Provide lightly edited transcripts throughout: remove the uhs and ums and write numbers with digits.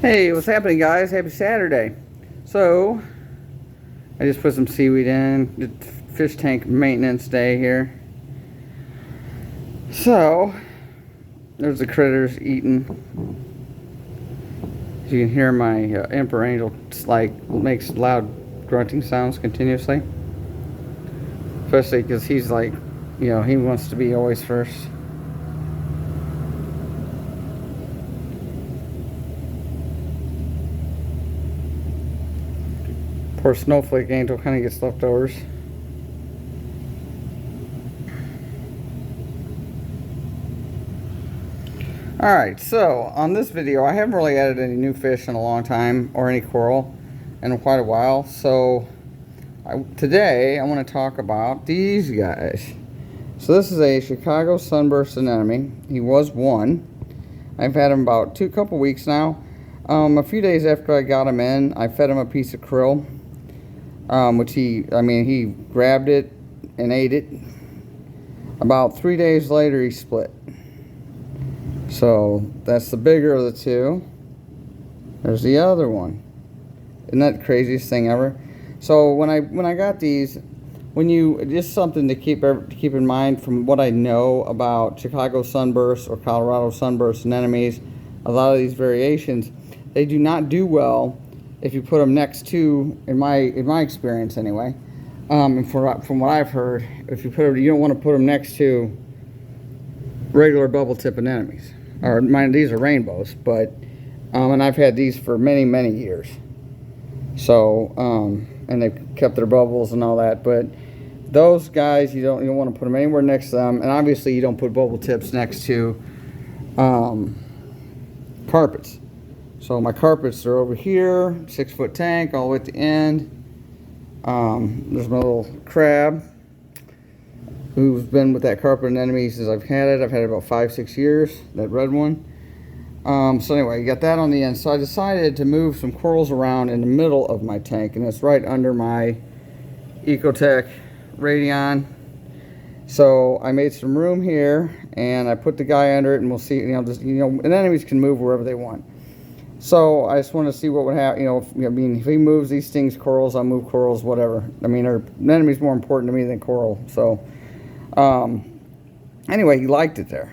Hey, what's happening, guys? Happy Saturday. So, I just put some seaweed in, did fish tank maintenance day here. So, there's the critters eating. As you can hear, my emperor angel makes loud grunting sounds continuously. Especially because he's he wants to be always first. Poor snowflake angel kind of gets leftovers. Alright, so on this video I haven't really added any new fish in a long time, or any coral in quite a while. So today I want to talk about these guys. So this is a Chicago Sunburst Anemone. He was one. I've had him about couple weeks now. A few days after I got him in, I fed him a piece of krill. Which he grabbed it and ate it. About 3 days later, he split. So that's the bigger of the two. There's the other one. Isn't that the craziest thing ever? So when I got these, just something to keep in mind from what I know about Chicago sunburst or Colorado sunburst anemones, a lot of these variations, they do not do well if you put them next to, in my experience anyway, and from what I've heard, you don't want to put them next to regular bubble tip anemones. Or these are rainbows, but and I've had these for many years. So and they've kept their bubbles and all that, but those guys you don't want to put them anywhere next to them, and obviously you don't put bubble tips next to carpets. So my carpets are over here, 6-foot tank, all the way at the end. There's my little crab, who's been with that carpet anemone since I've had it. I've had it about 5-6 years, that red one. So anyway, you got that on the end. So I decided to move some corals around in the middle of my tank, and it's right under my Ecotech Radion. So I made some room here, and I put the guy under it, and we'll see. Anemones can move wherever they want. So I just want to see what would happen. If he moves these things, corals, I'll move corals, whatever. Anemone's more important to me than coral. So anyway, he liked it there,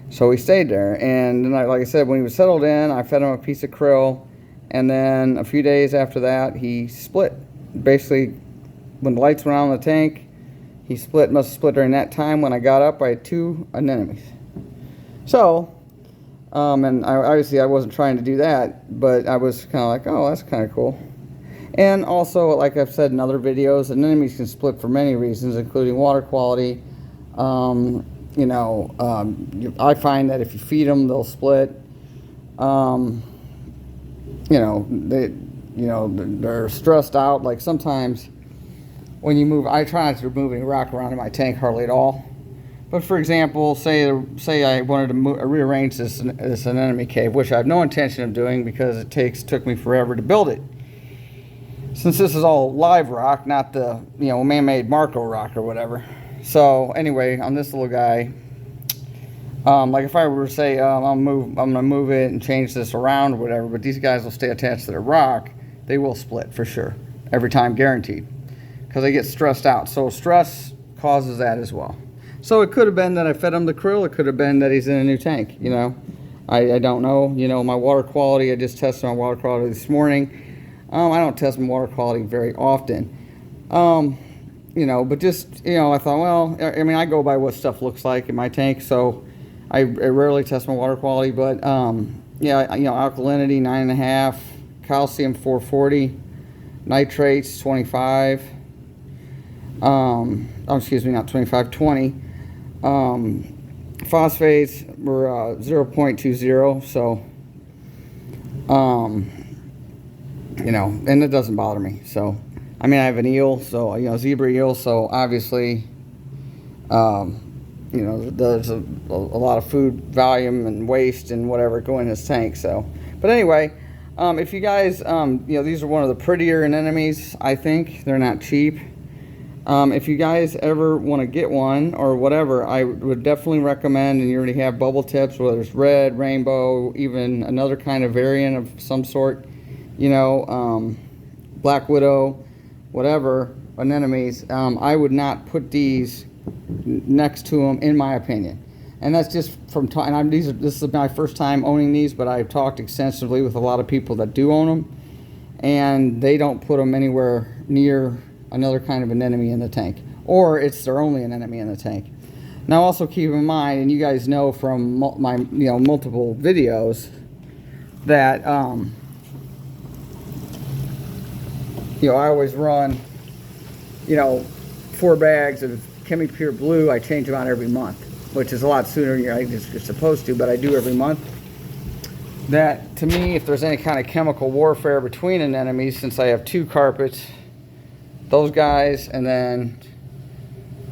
so he stayed there. And then, like I said, when he was settled in, I fed him a piece of krill, and then a few days after that, he split. Basically, when the lights went on in the tank, he split. Must have split during that time. When I got up, I had 2 anemones. So. And obviously I wasn't trying to do that, but I was kind of like, oh, that's kind of cool. And also, like I've said in other videos, anemones can split for many reasons, including water quality. I find that if you feed them, they'll split. They're stressed out. Like sometimes when you move, I try not to move any rock around in my tank hardly at all. But for example, say I wanted to rearrange this anemone cave, which I have no intention of doing because it took me forever to build it. Since this is all live rock, not the man-made Marco rock or whatever. So anyway, on this little guy, like if I were to say I'm gonna move it and change this around or whatever, but these guys will stay attached to the rock, they will split for sure every time, guaranteed, because they get stressed out. So stress causes that as well. So it could have been that I fed him the krill. It could have been that he's in a new tank. I don't know. My water quality, I just tested my water quality this morning. I don't test my water quality very often. But just, I thought, well, I go by what stuff looks like in my tank, so I rarely test my water quality. But, alkalinity, 9.5, calcium, 440, nitrates, 25. Excuse me, not 25, 20. Phosphates were 0.20, so and it doesn't bother me. So I have an eel, so zebra eel, so obviously there's a lot of food volume and waste and whatever go in his tank. So but anyway, if you guys these are one of the prettier anemones. I think they're not cheap. If you guys ever want to get one or whatever, I would definitely recommend, and you already have bubble tips, whether it's red, rainbow, even another kind of variant of some sort, you know, black widow, whatever, anemones. I would not put these next to them, in my opinion. And that's just from talking. This is my first time owning these, but I've talked extensively with a lot of people that do own them, and they don't put them anywhere near another kind of anemone in the tank, or it's their only anemone in the tank. Now also keep in mind, and you guys know from my multiple videos, that I always run 4 bags of Chemi Pure Blue. I change them out every month, which is a lot sooner than you're supposed to, but I do every month. That, to me, if there's any kind of chemical warfare between anemones, since I have 2 carpets, those guys, and then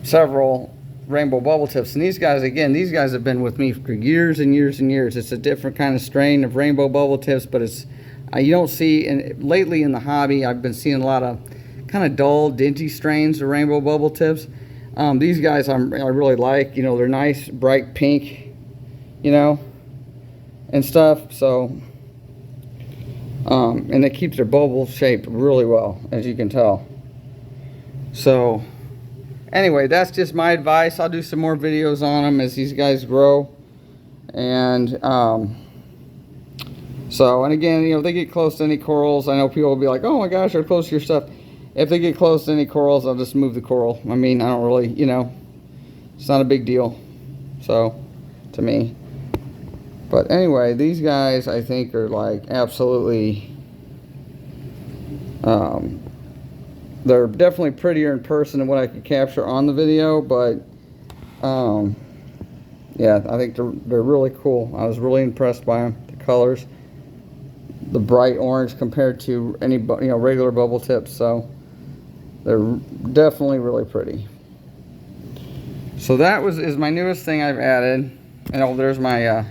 several rainbow bubble tips. And these guys, again, these guys have been with me for years and years and years. It's a different kind of strain of rainbow bubble tips, but it's you don't see, and lately in the hobby, I've been seeing a lot of kind of dull, dingy strains of rainbow bubble tips. These guys I really like. They're nice, bright pink, and stuff. So, and they keep their bubble shaped really well, as you can tell. So, anyway, that's just my advice. I'll do some more videos on them as these guys grow. And, and again, if they get close to any corals, I know people will be like, oh my gosh, they're close to your stuff. If they get close to any corals, I'll just move the coral. I mean, I don't really, it's not a big deal. So, to me. But anyway, these guys, I think, are like absolutely, they're definitely prettier in person than what I could capture on the video, but yeah, I think they're really cool. I was really impressed by them. The colors, the bright orange compared to any regular bubble tips, so they're definitely really pretty. So that is my newest thing I've added. And there's my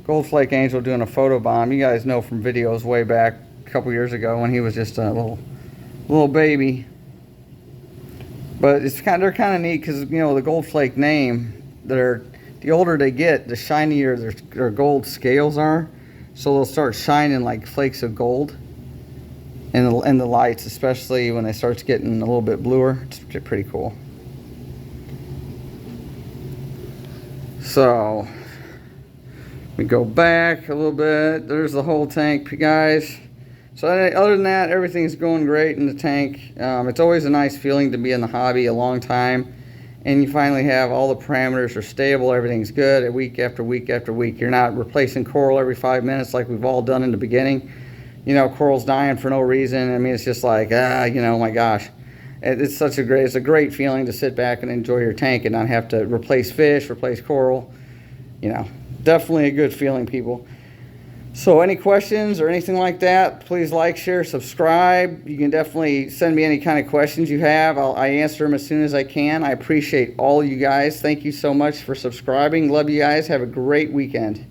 gold flake angel doing a photo bomb. You guys know from videos way back a couple years ago when he was just a little baby. But they're kind of neat because the gold flake name, the older they get, the shinier their gold scales are, so they'll start shining like flakes of gold in the lights, especially when they start getting a little bit bluer. It's pretty cool. So we go back a little bit. There's the whole tank, guys. So other than that, everything's going great in the tank. It's always a nice feeling to be in the hobby a long time, and you finally have all the parameters are stable, everything's good, week after week after week. You're not replacing coral every 5 minutes like we've all done in the beginning. Coral's dying for no reason. I mean, it's just like, my gosh. It's a great feeling to sit back and enjoy your tank and not have to replace fish, replace coral. Definitely a good feeling, people. So any questions or anything like that, please like, share, subscribe. You can definitely send me any kind of questions you have. I answer them as soon as I can. I appreciate all you guys. Thank you so much for subscribing. Love you guys. Have a great weekend.